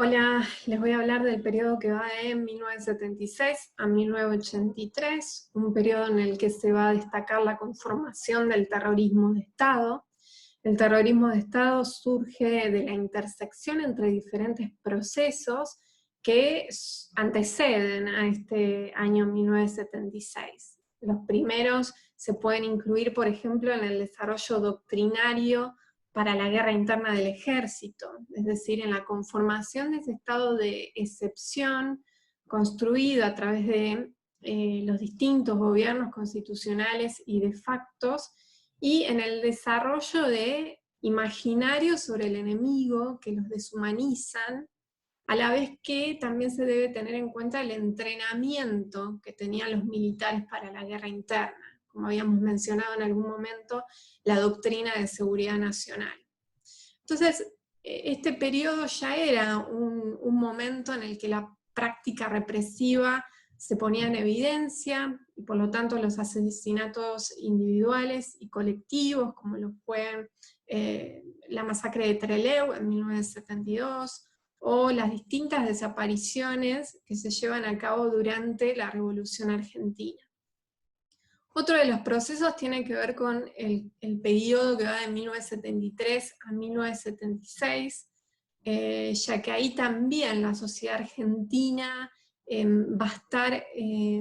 Hola, les voy a hablar del periodo que va de 1976 a 1983, un periodo en el que se va a destacar la conformación del terrorismo de Estado. El terrorismo de Estado surge de la intersección entre diferentes procesos que anteceden a este año 1976. Los primeros se pueden incluir, por ejemplo, en el desarrollo doctrinario para la guerra interna del ejército, es decir, en la conformación de ese estado de excepción construido a través de los distintos gobiernos constitucionales y de factos, y en el desarrollo de imaginarios sobre el enemigo que los deshumanizan, a la vez que también se debe tener en cuenta el entrenamiento que tenían los militares para la guerra interna, como habíamos mencionado en algún momento, la doctrina de seguridad nacional. Entonces, este periodo ya era un momento en el que la práctica represiva se ponía en evidencia, y por lo tanto los asesinatos individuales y colectivos, como lo fue la masacre de Trelew en 1972, o las distintas desapariciones que se llevan a cabo durante la Revolución Argentina. Otro de los procesos tiene que ver con el periodo que va de 1973 a 1976, ya que ahí también la sociedad argentina va a estar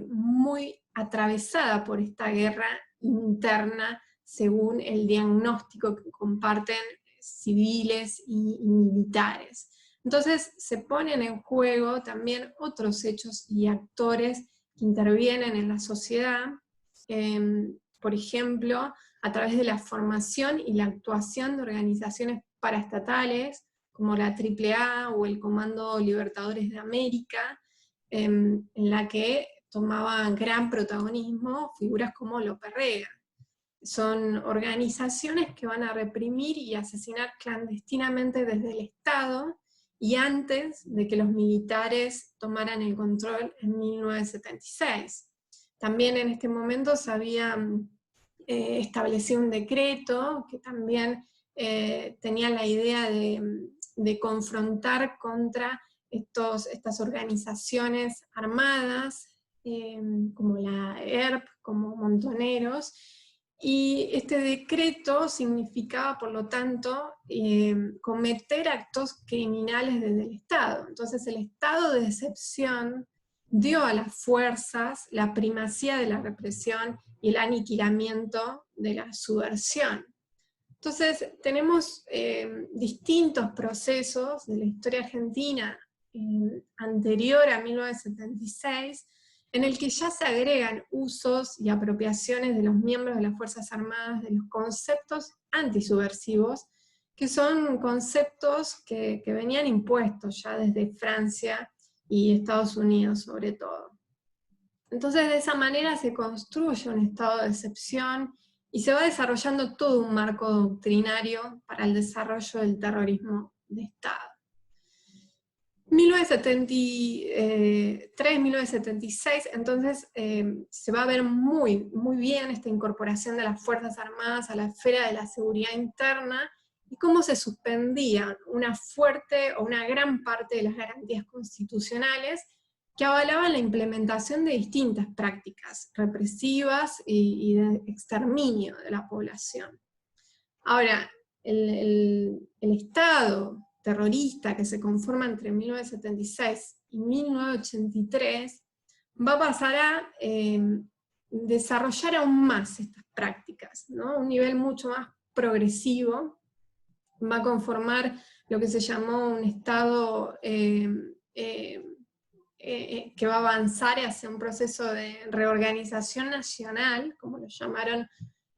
muy atravesada por esta guerra interna, según el diagnóstico que comparten civiles y militares. Entonces se ponen en juego también otros hechos y actores que intervienen en la sociedad, por ejemplo, a través de la formación y la actuación de organizaciones paraestatales, como la AAA o el Comando Libertadores de América, en la que tomaban gran protagonismo figuras como López Rega. Son organizaciones que van a reprimir y asesinar clandestinamente desde el Estado, y antes de que los militares tomaran el control en 1976. También en este momento se había establecido un decreto que también tenía la idea de confrontar contra estas organizaciones armadas, como la ERP, como Montoneros, y este decreto significaba, por lo tanto, cometer actos criminales desde el Estado. Entonces el estado de excepción dio a las fuerzas la primacía de la represión y el aniquilamiento de la subversión. Entonces tenemos distintos procesos de la historia argentina anterior a 1976, en el que ya se agregan usos y apropiaciones de los miembros de las Fuerzas Armadas de los conceptos antisubversivos, que son conceptos que venían impuestos ya desde Francia y Estados Unidos sobre todo. Entonces de esa manera se construye un estado de excepción y se va desarrollando todo un marco doctrinario para el desarrollo del terrorismo de Estado. 1973-1976, entonces se va a ver muy bien esta incorporación de las Fuerzas Armadas a la esfera de la seguridad interna, y cómo se suspendía una fuerte o una gran parte de las garantías constitucionales que avalaban la implementación de distintas prácticas represivas y de exterminio de la población. Ahora, el Estado terrorista que se conforma entre 1976 y 1983 va a pasar a desarrollar aún más estas prácticas, ¿no? A un nivel mucho más progresivo. Va a conformar lo que se llamó un Estado que va a avanzar hacia un proceso de reorganización nacional, como lo llamaron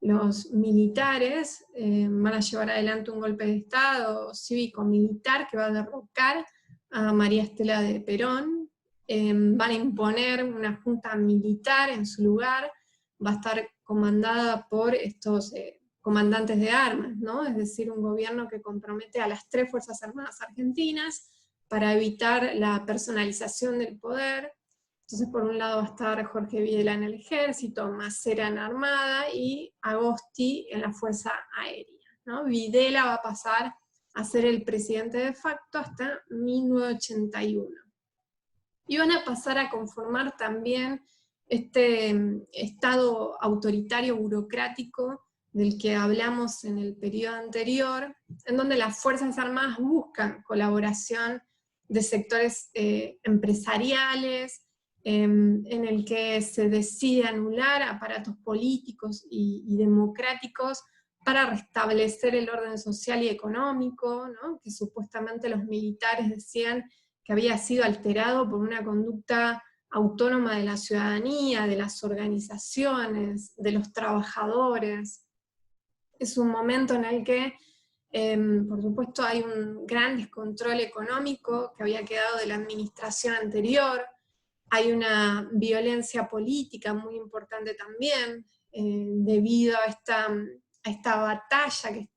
los militares. Van a llevar adelante un golpe de Estado cívico-militar que va a derrocar a María Estela de Perón. Van a imponer una junta militar en su lugar, va a estar comandada por estos comandantes de armas, ¿no? Es decir, un gobierno que compromete a las 3 Fuerzas Armadas argentinas para evitar la personalización del poder. Entonces, por un lado va a estar Jorge Videla en el ejército, Macera en la armada y Agosti en la fuerza aérea, ¿no? Videla va a pasar a ser el presidente de facto hasta 1981. Y van a pasar a conformar también este estado autoritario burocrático del que hablamos en el periodo anterior, en donde las Fuerzas Armadas buscan colaboración de sectores empresariales, en el que se decide anular aparatos políticos y democráticos para restablecer el orden social y económico, ¿no? Que supuestamente los militares decían que había sido alterado por una conducta autónoma de la ciudadanía, de las organizaciones, de los trabajadores. Es un momento en el que, por supuesto, hay un gran descontrol económico que había quedado de la administración anterior, hay una violencia política muy importante también, debido a esta batalla que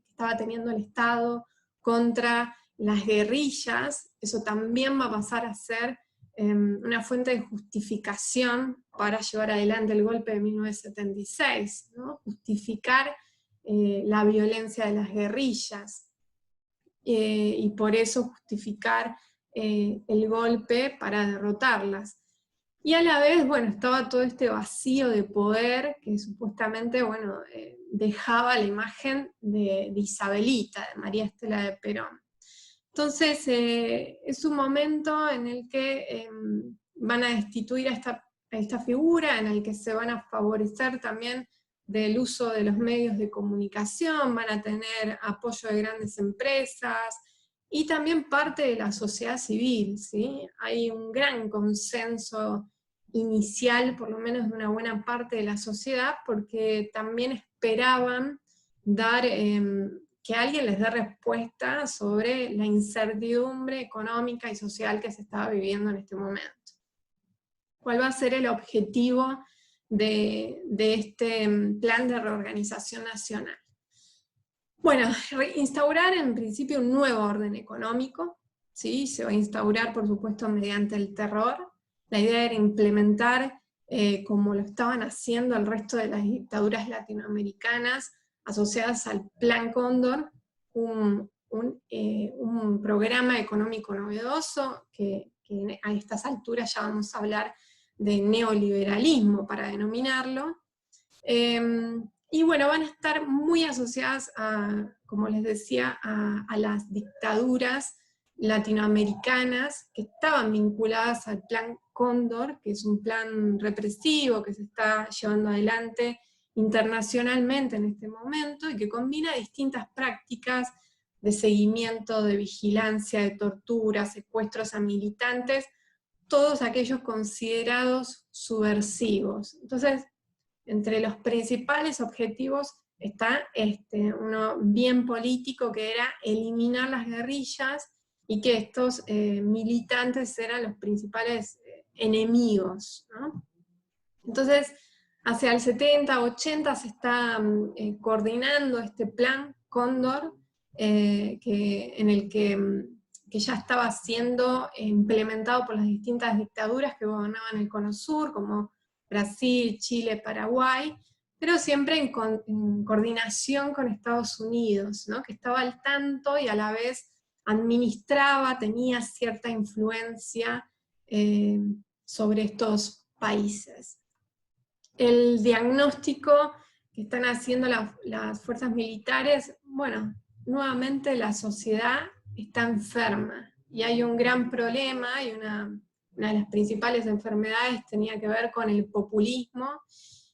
estaba teniendo el Estado contra las guerrillas. Eso también va a pasar a ser una fuente de justificación para llevar adelante el golpe de 1976, ¿no? Justificar la violencia de las guerrillas, y por eso justificar el golpe para derrotarlas. Y a la vez, bueno, estaba todo este vacío de poder que supuestamente, bueno, dejaba la imagen de Isabelita, de María Estela de Perón. Entonces, es un momento en el que van a destituir a esta figura, en el que se van a favorecer también del uso de los medios de comunicación, van a tener apoyo de grandes empresas, y también parte de la sociedad civil, ¿sí? Hay un gran consenso inicial, por lo menos de una buena parte de la sociedad, porque también esperaban dar, que alguien les dé respuesta sobre la incertidumbre económica y social que se estaba viviendo en este momento. ¿Cuál va a ser el objetivo de este plan de reorganización nacional? Bueno, instaurar en principio un nuevo orden económico, ¿sí? Se va a instaurar, por supuesto, mediante el terror. La idea era implementar, como lo estaban haciendo el resto de las dictaduras latinoamericanas, asociadas al Plan Cóndor, un programa económico novedoso, que a estas alturas ya vamos a hablar de neoliberalismo, para denominarlo. Y bueno, van a estar muy asociadas, como les decía, a las dictaduras latinoamericanas que estaban vinculadas al Plan Cóndor, que es un plan represivo que se está llevando adelante internacionalmente en este momento, y que combina distintas prácticas de seguimiento, de vigilancia, de tortura, secuestros a militantes, todos aquellos considerados subversivos. Entonces, entre los principales objetivos está uno bien político, que era eliminar las guerrillas, y que estos militantes eran los principales enemigos, ¿no? Entonces, hacia el 70, 80 se está coordinando este plan Cóndor, en el que ya estaba siendo implementado por las distintas dictaduras que gobernaban el Cono Sur, como Brasil, Chile, Paraguay, pero siempre en coordinación con Estados Unidos, ¿no? Que estaba al tanto y a la vez administraba, tenía cierta influencia sobre estos países. El diagnóstico que están haciendo las fuerzas militares, bueno, nuevamente la sociedad está enferma, y hay un gran problema, y una de las principales enfermedades tenía que ver con el populismo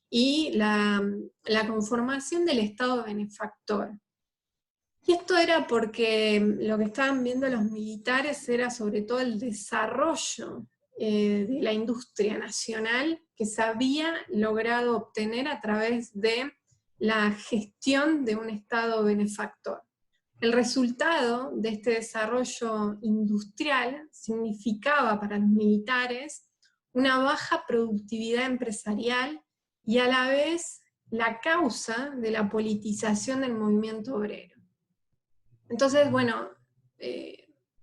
y la conformación del Estado benefactor. Y esto era porque lo que estaban viendo los militares era sobre todo el desarrollo de la industria nacional que se había logrado obtener a través de la gestión de un Estado benefactor. El resultado de este desarrollo industrial significaba para los militares una baja productividad empresarial, y a la vez la causa de la politización del movimiento obrero. Entonces, bueno,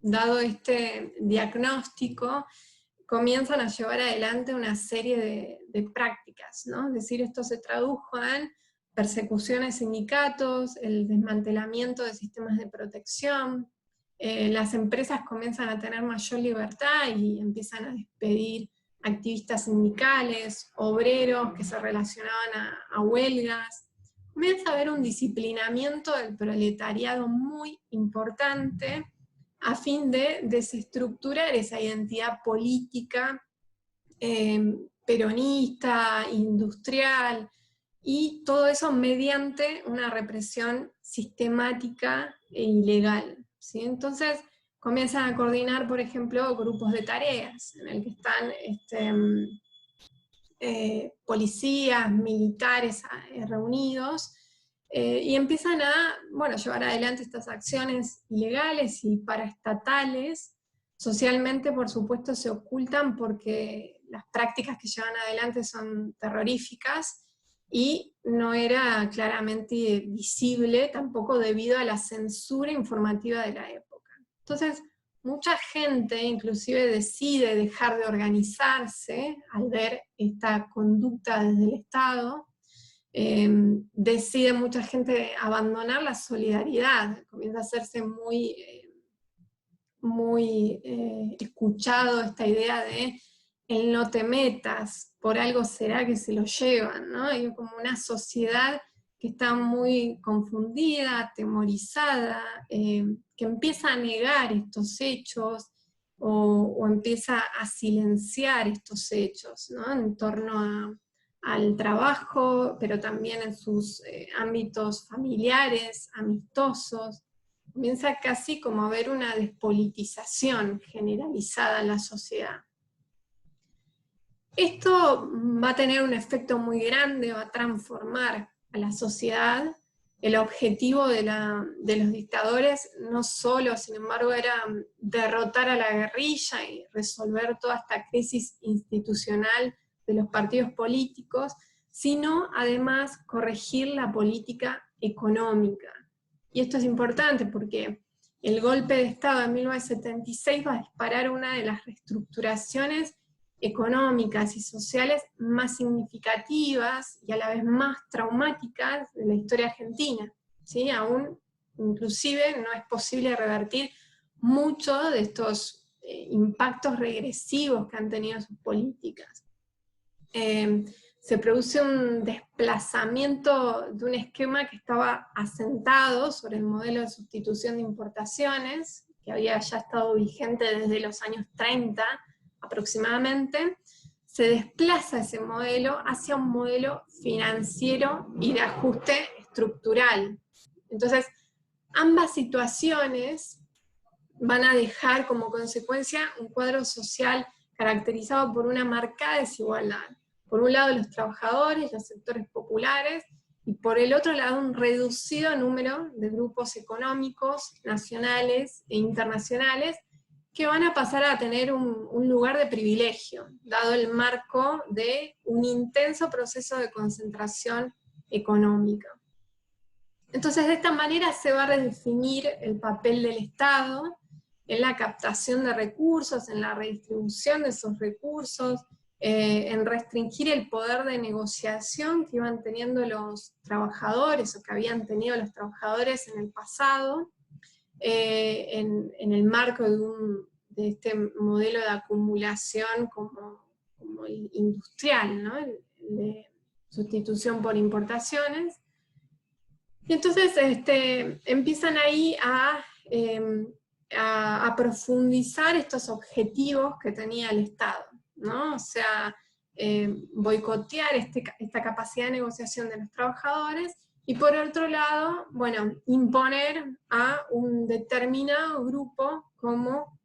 dado este diagnóstico, comienzan a llevar adelante una serie de prácticas, ¿no? Es decir, esto se tradujo en persecuciones a sindicatos, el desmantelamiento de sistemas de protección, las empresas comienzan a tener mayor libertad y empiezan a despedir activistas sindicales, obreros que se relacionaban a huelgas. Comienza a haber un disciplinamiento del proletariado muy importante a fin de desestructurar esa identidad política peronista, industrial, y todo eso mediante una represión sistemática e ilegal, ¿sí? Entonces comienzan a coordinar, por ejemplo, grupos de tareas, en el que están policías, militares reunidos, y empiezan a llevar adelante estas acciones ilegales y paraestatales. Socialmente, por supuesto, se ocultan porque las prácticas que llevan adelante son terroríficas, y no era claramente visible tampoco debido a la censura informativa de la época. Entonces, mucha gente inclusive decide dejar de organizarse al ver esta conducta desde el Estado. Decide mucha gente abandonar la solidaridad, comienza a hacerse muy escuchado esta idea de el no te metas, por algo será que se lo llevan, ¿no? Hay como una sociedad que está muy confundida, atemorizada, que empieza a negar estos hechos, o empieza a silenciar estos hechos, ¿no? En torno al trabajo, pero también en sus ámbitos familiares, amistosos. Comienza casi como a haber una despolitización generalizada en la sociedad. Esto va a tener un efecto muy grande, va a transformar a la sociedad. El objetivo de los dictadores no solo, sin embargo, era derrotar a la guerrilla y resolver toda esta crisis institucional de los partidos políticos, sino además corregir la política económica. Y esto es importante porque el golpe de Estado de 1976 va a disparar una de las reestructuraciones económicas y sociales más significativas y a la vez más traumáticas de la historia argentina, ¿sí? Aún, inclusive, no es posible revertir muchos de estos impactos regresivos que han tenido sus políticas. Se produce un desplazamiento de un esquema que estaba asentado sobre el modelo de sustitución de importaciones, que había ya estado vigente desde los años 30 aproximadamente. Se desplaza ese modelo hacia un modelo financiero y de ajuste estructural. Entonces, ambas situaciones van a dejar como consecuencia un cuadro social caracterizado por una marcada desigualdad. Por un lado los trabajadores, los sectores populares, y por el otro lado un reducido número de grupos económicos, nacionales e internacionales, que van a pasar a tener un lugar de privilegio, dado el marco de un intenso proceso de concentración económica. Entonces, de esta manera se va a redefinir el papel del Estado en la captación de recursos, en la redistribución de esos recursos, en restringir el poder de negociación que iban teniendo los trabajadores, o que habían tenido los trabajadores en el pasado, en el marco de este modelo de acumulación como el industrial, ¿no? El de sustitución por importaciones. Y entonces empiezan ahí a profundizar estos objetivos que tenía el Estado, ¿no? O sea, boicotear esta capacidad de negociación de los trabajadores, y por otro lado, imponer a un determinado grupo como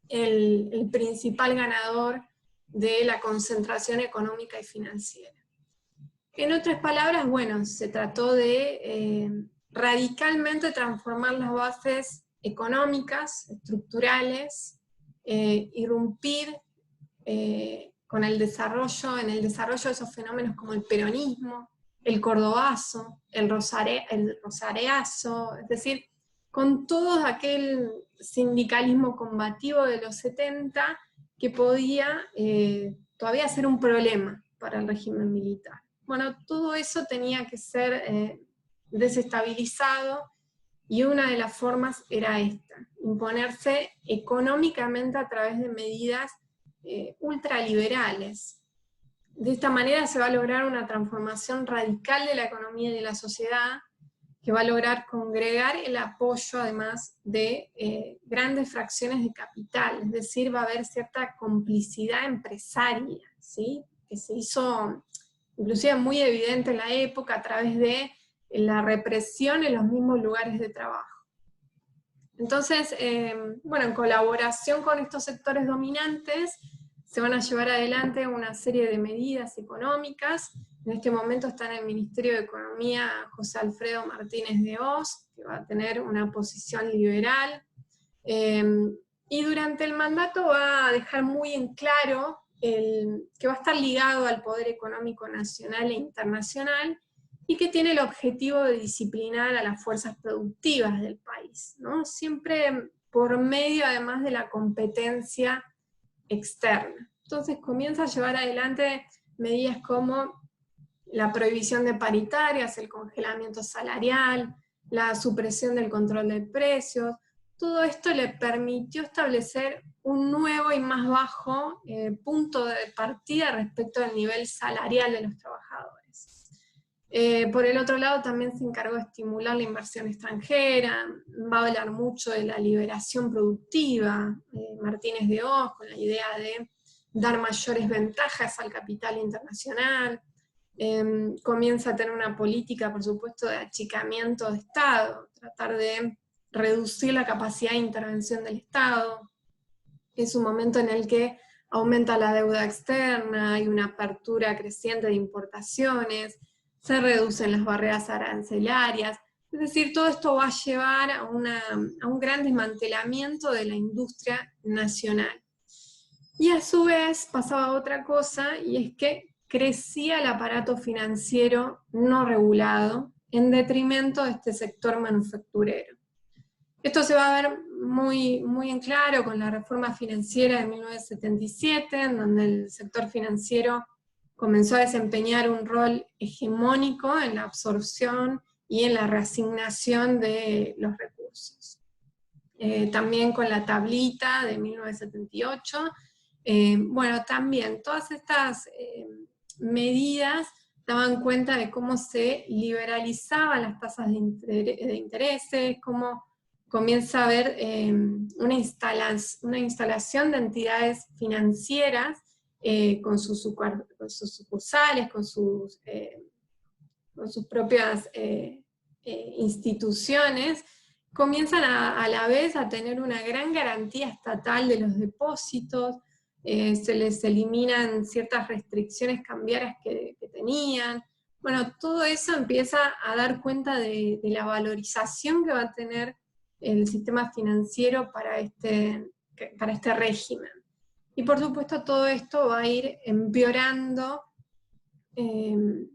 el principal ganador de la concentración económica y financiera. En otras palabras, se trató de radicalmente transformar las bases económicas, estructurales, irrumpir en el desarrollo de esos fenómenos como el peronismo, el cordobazo, el rosareazo, es decir, con todo aquel sindicalismo combativo de los 70 que podía todavía ser un problema para el régimen militar. Bueno, todo eso tenía que ser desestabilizado, y una de las formas era esta: imponerse económicamente a través de medidas ultraliberales. De esta manera se va a lograr una transformación radical de la economía y de la sociedad, que va a lograr congregar el apoyo, además de grandes fracciones de capital, es decir, va a haber cierta complicidad empresaria, ¿sí? Que se hizo inclusive muy evidente en la época a través de la represión en los mismos lugares de trabajo. Entonces, bueno, en colaboración con estos sectores dominantes, se van a llevar adelante una serie de medidas económicas. En este momento está en el Ministerio de Economía José Alfredo Martínez de Hoz, que va a tener una posición liberal, y durante el mandato va a dejar muy en claro que va a estar ligado al poder económico nacional e internacional, y que tiene el objetivo de disciplinar a las fuerzas productivas del país, ¿no? Siempre por medio, además, de la competencia externa. Entonces comienza a llevar adelante medidas como la prohibición de paritarias, el congelamiento salarial, la supresión del control de precios. Todo esto le permitió establecer un nuevo y más bajo punto de partida respecto al nivel salarial de los trabajadores. Por el otro lado, también se encargó de estimular la inversión extranjera, va a hablar mucho de la liberación productiva, Martínez de Hoz, con la idea de dar mayores ventajas al capital internacional. Comienza a tener una política, por supuesto, de achicamiento de Estado, tratar de reducir la capacidad de intervención del Estado. Es un momento en el que aumenta la deuda externa, hay una apertura creciente de importaciones, se reducen las barreras arancelarias, es decir, todo esto va a llevar a un gran desmantelamiento de la industria nacional. Y a su vez pasaba otra cosa, y es que crecía el aparato financiero no regulado en detrimento de este sector manufacturero. Esto se va a ver muy, muy en claro con la reforma financiera de 1977, en donde el sector financiero comenzó a desempeñar un rol hegemónico en la absorción y en la reasignación de los recursos. También con la tablita de 1978, bueno, también todas estas medidas daban cuenta de cómo se liberalizaban las tasas de intereses, cómo comienza a haber una instalación de entidades financieras con sus sucursales, con sus propias instituciones. Comienzan a la vez a tener una gran garantía estatal de los depósitos, se les eliminan ciertas restricciones cambiarias que tenían. Bueno, todo eso empieza a dar cuenta de la valorización que va a tener el sistema financiero para este régimen. Y por supuesto todo esto va a ir empeorando el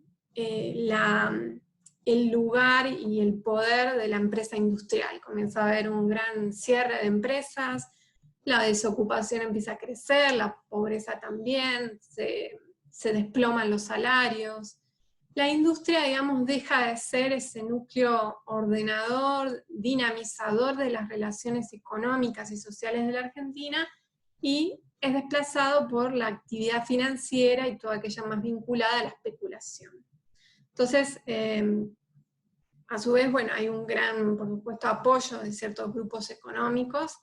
lugar y el poder de la empresa industrial. Comienza a haber un gran cierre de empresas, la desocupación empieza a crecer, la pobreza también, se desploman los salarios. La industria, digamos, deja de ser ese núcleo ordenador, dinamizador de las relaciones económicas y sociales de la Argentina, y es desplazado por la actividad financiera y toda aquella más vinculada a la especulación. Entonces, a su vez, bueno, hay un gran, por supuesto, apoyo de ciertos grupos económicos,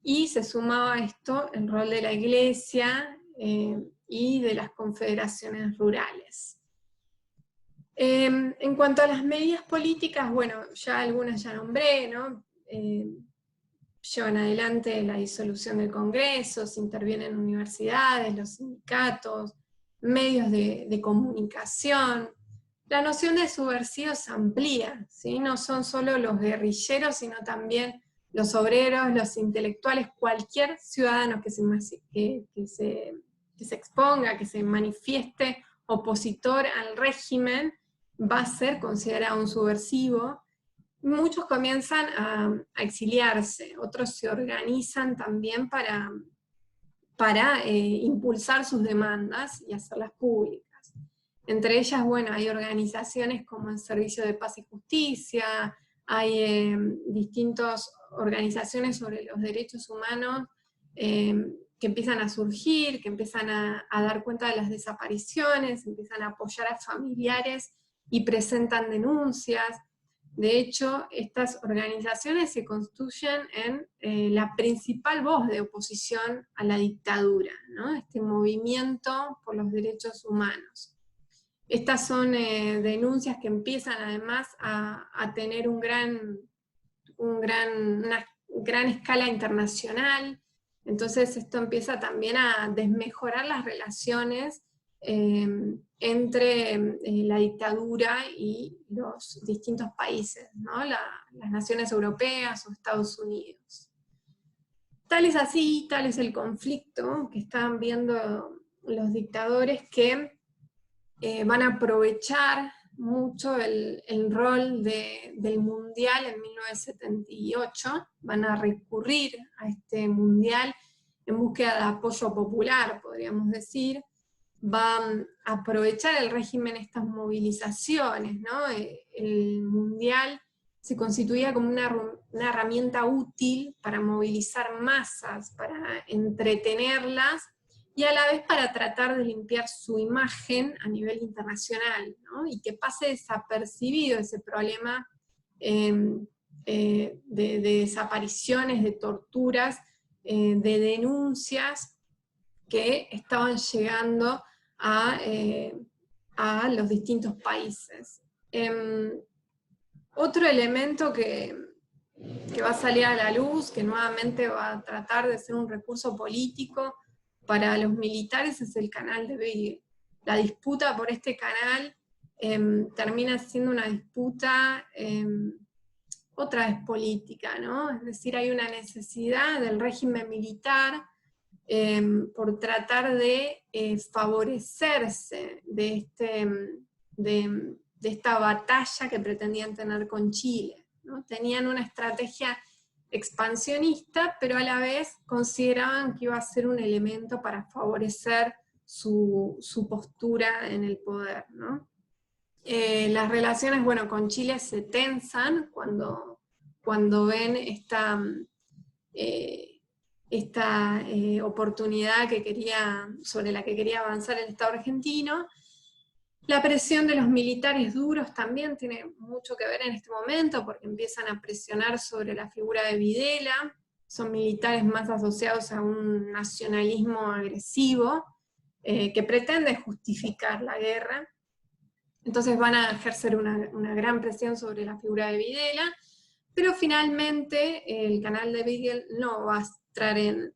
y se sumaba a esto el rol de la Iglesia y de las confederaciones rurales. En cuanto a las medidas políticas, bueno, ya algunas ya nombré, ¿no? Llevan adelante la disolución del Congreso, se intervienen universidades, los sindicatos, medios de comunicación. La noción de subversivos se amplía, ¿sí? No son solo los guerrilleros, sino también los obreros, los intelectuales, cualquier ciudadano que se exponga, que se manifieste opositor al régimen, va a ser considerado un subversivo. Muchos comienzan a exiliarse, otros se organizan también para impulsar sus demandas y hacerlas públicas. Entre ellas, bueno, hay organizaciones como el Servicio de Paz y Justicia, hay distintas organizaciones sobre los derechos humanos que empiezan a surgir, que empiezan a dar cuenta de las desapariciones, empiezan a apoyar a familiares y presentan denuncias. De hecho, estas organizaciones se constituyen en la principal voz de oposición a la dictadura, ¿no? Este movimiento por los derechos humanos. Estas son denuncias que empiezan además a tener una gran escala internacional. Entonces esto empieza también a desmejorar las relaciones entre la dictadura y los distintos países, ¿no? Las naciones europeas o Estados Unidos. Tal es así, tal es el conflicto que están viendo los dictadores, que van a aprovechar mucho el rol del Mundial en 1978, van a recurrir a este Mundial en búsqueda de apoyo popular, podríamos decir, van a aprovechar el régimen estas movilizaciones, ¿no? El Mundial se constituía como una herramienta útil para movilizar masas, para entretenerlas, y a la vez para tratar de limpiar su imagen a nivel internacional, ¿no? Y que pase desapercibido ese problema de desapariciones, de torturas, de denuncias que estaban llegando a los distintos países. Otro elemento que va a salir a la luz, que nuevamente va a tratar de ser un recurso político para los militares, es el canal de Beagle. La disputa por este canal termina siendo una disputa otra vez política, ¿no? Es decir, hay una necesidad del régimen militar por tratar de favorecerse de esta batalla que pretendían tener con Chile, ¿no? Tenían una estrategia expansionista, pero a la vez consideraban que iba a ser un elemento para favorecer su postura en el poder, ¿no? Las relaciones, bueno, con Chile se tensan cuando ven esta oportunidad sobre la que quería avanzar el Estado argentino. La presión de los militares duros también tiene mucho que ver en este momento, porque empiezan a presionar sobre la figura de Videla. Son militares más asociados a un nacionalismo agresivo que pretende justificar la guerra. Entonces van a ejercer una gran presión sobre la figura de Videla, pero finalmente el canal de Beagle no va a estar en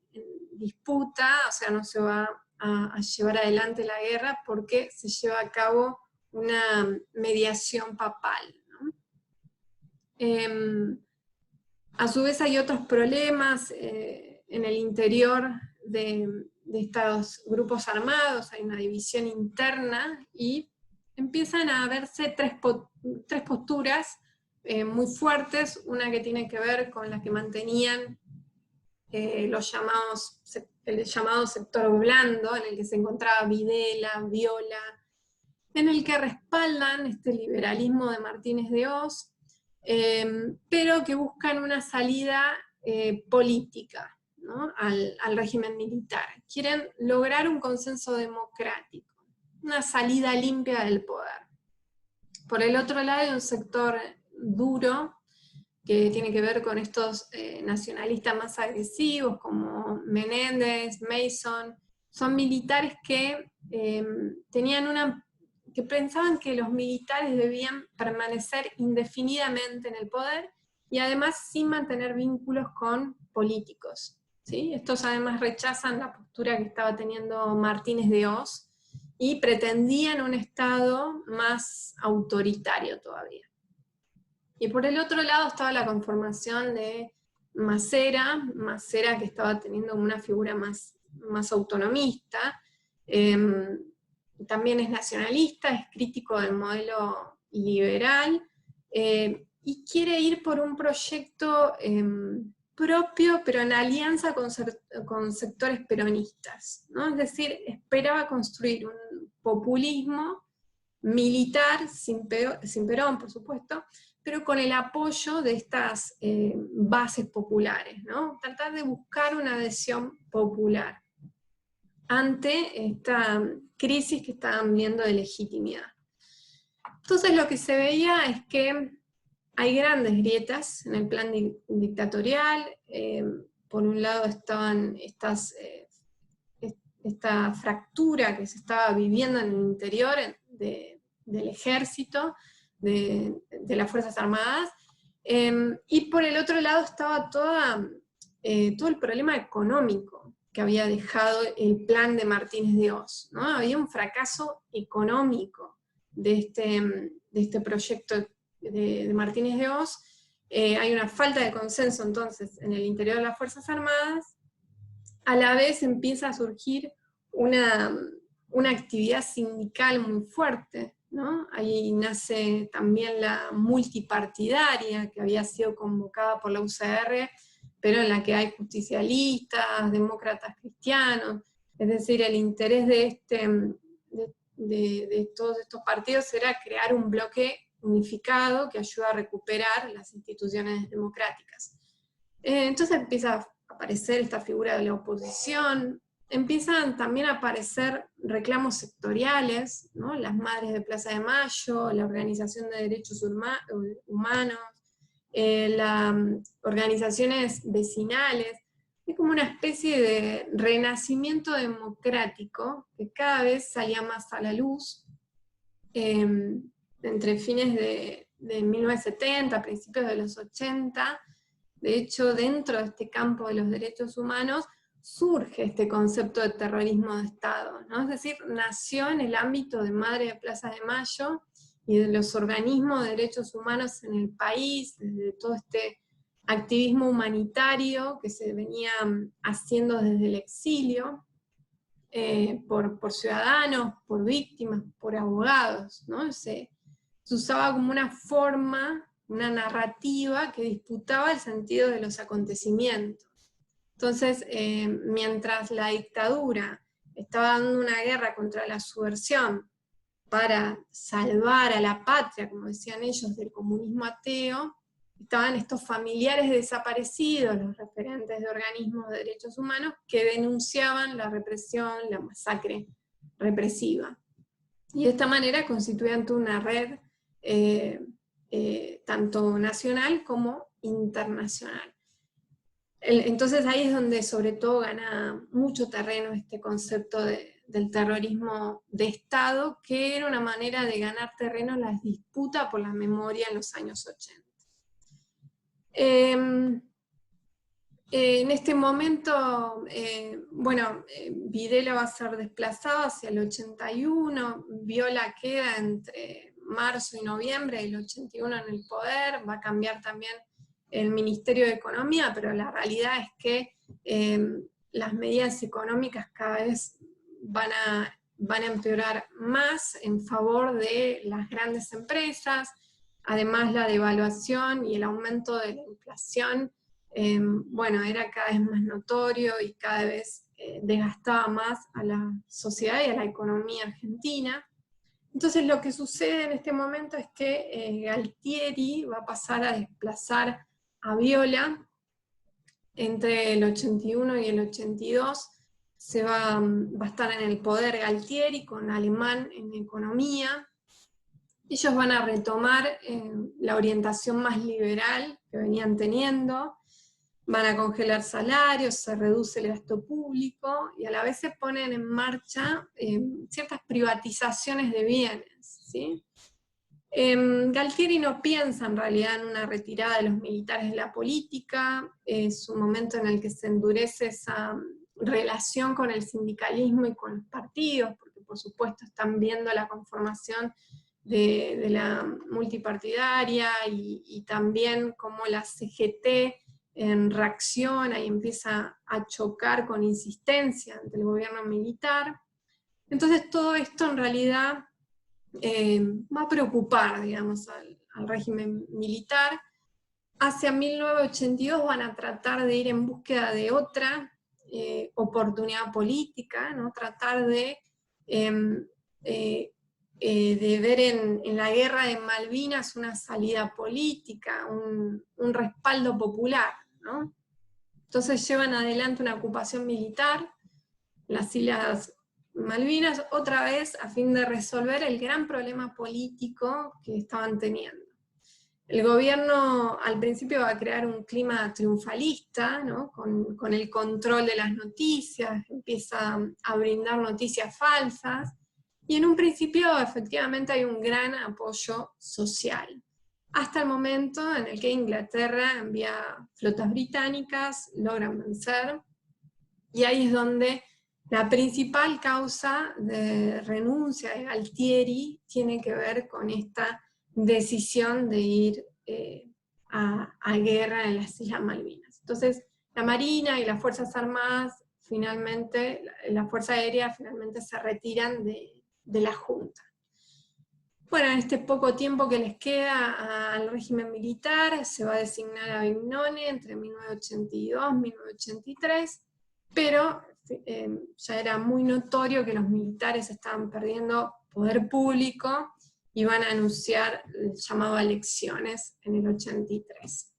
disputa, o sea, no se va a llevar adelante la guerra porque se lleva a cabo una mediación papal, ¿no? A su vez hay otros problemas en el interior de estos grupos armados, hay una división interna y empiezan a verse tres posturas muy fuertes, una que tiene que ver con la que mantenían el llamado sector blando, en el que se encontraba Videla, Viola, en el que respaldan este liberalismo de Martínez de Hoz, pero que buscan una salida política, ¿no? al régimen militar. Quieren lograr un consenso democrático, una salida limpia del poder. Por el otro lado hay un sector duro, que tiene que ver con estos nacionalistas más agresivos, como Menéndez, Mason. Son militares que que pensaban que los militares debían permanecer indefinidamente en el poder, y además sin mantener vínculos con políticos, ¿sí? Estos además rechazan la postura que estaba teniendo Martínez de Hoz, y pretendían un Estado más autoritario todavía. Y por el otro lado estaba la conformación de Macera que estaba teniendo una figura más autonomista, también es nacionalista, es crítico del modelo liberal, y quiere ir por un proyecto propio, pero en alianza con sectores peronistas, ¿no? Es decir, esperaba construir un populismo militar, sin Perón, por supuesto, pero con el apoyo de estas bases populares, ¿no? Tratar de buscar una adhesión popular ante esta crisis que estaban viendo de legitimidad. Entonces lo que se veía es que hay grandes grietas en el plan dictatorial. Por un lado estaban esta fractura que se estaba viviendo en el interior del ejército, de las Fuerzas Armadas, y por el otro lado estaba todo el problema económico que había dejado el plan de Martínez de Oz, ¿no? Había un fracaso económico de este proyecto de Martínez de Oz. Hay una falta de consenso entonces en el interior de las Fuerzas Armadas. A la vez empieza a surgir una actividad sindical muy fuerte, ¿no? Ahí nace también la multipartidaria, que había sido convocada por la UCR, pero en la que hay justicialistas, demócratas cristianos, es decir, el interés de todos estos partidos era crear un bloque unificado que ayuda a recuperar las instituciones democráticas. Entonces empieza a aparecer esta figura de la oposición, empiezan también a aparecer reclamos sectoriales, ¿no? Las Madres de Plaza de Mayo, la Organización de Derechos Humanos, las organizaciones vecinales. Es como una especie de renacimiento democrático que cada vez salía más a la luz, entre fines de 1970, principios de los 80. De hecho, dentro de este campo de los derechos humanos surge este concepto de terrorismo de Estado, ¿no? Es decir, nació en el ámbito de Madre de Plaza de Mayo y de los organismos de derechos humanos en el país, desde todo este activismo humanitario que se venía haciendo desde el exilio, por ciudadanos, por víctimas, por abogados, ¿no? Se usaba como una forma, una narrativa que disputaba el sentido de los acontecimientos. Entonces, mientras la dictadura estaba dando una guerra contra la subversión para salvar a la patria, como decían ellos, del comunismo ateo, estaban estos familiares desaparecidos, los referentes de organismos de derechos humanos, que denunciaban la represión, la masacre represiva. Y de esta manera constituían toda una red, tanto nacional como internacional. Entonces ahí es donde sobre todo gana mucho terreno este concepto del terrorismo de Estado, que era una manera de ganar terreno en las disputas por la memoria en los años 80. En este momento, Videla va a ser desplazado hacia el 81, Viola queda entre marzo y noviembre del 81 en el poder, va a cambiar también el Ministerio de Economía, pero la realidad es que las medidas económicas cada vez van a empeorar más en favor de las grandes empresas. Además, la devaluación y el aumento de la inflación, era cada vez más notorio y cada vez desgastaba más a la sociedad y a la economía argentina. Entonces lo que sucede en este momento es que Galtieri va a pasar a desplazar a Viola entre el 81 y el 82, va a estar en el poder Galtieri con Alemán en economía. Ellos van a retomar la orientación más liberal que venían teniendo, van a congelar salarios, se reduce el gasto público, y a la vez se ponen en marcha ciertas privatizaciones de bienes, ¿sí? Galtieri no piensa en realidad en una retirada de los militares de la política, es un momento en el que se endurece esa relación con el sindicalismo y con los partidos, porque por supuesto están viendo la conformación de la multipartidaria y también cómo la CGT reacciona y empieza a chocar con insistencia ante el gobierno militar. Entonces todo esto en realidad va a preocupar, digamos, al régimen militar. Hacia 1982 van a tratar de ir en búsqueda de otra oportunidad política, ¿no? Tratar de de ver en la guerra de Malvinas una salida política, un respaldo popular, ¿no? Entonces llevan adelante una ocupación militar, las Islas Malvinas, otra vez a fin de resolver el gran problema político que estaban teniendo. El gobierno al principio va a crear un clima triunfalista, ¿no? con el control de las noticias, empieza a brindar noticias falsas, y en un principio efectivamente hay un gran apoyo social, hasta el momento en el que Inglaterra envía flotas británicas, logran vencer, y ahí es donde la principal causa de renuncia de Galtieri tiene que ver con esta decisión de ir a guerra en las Islas Malvinas. Entonces, la Marina y las Fuerzas Armadas, finalmente, la Fuerza Aérea finalmente se retiran de la Junta. Bueno, en este poco tiempo que les queda al régimen militar, se va a designar a Vignone entre 1982 y 1983, pero ya era muy notorio que los militares estaban perdiendo poder público y van a anunciar el llamado a elecciones en el 83.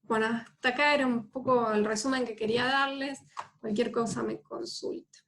Bueno, hasta acá era un poco el resumen que quería darles. Cualquier cosa me consulta.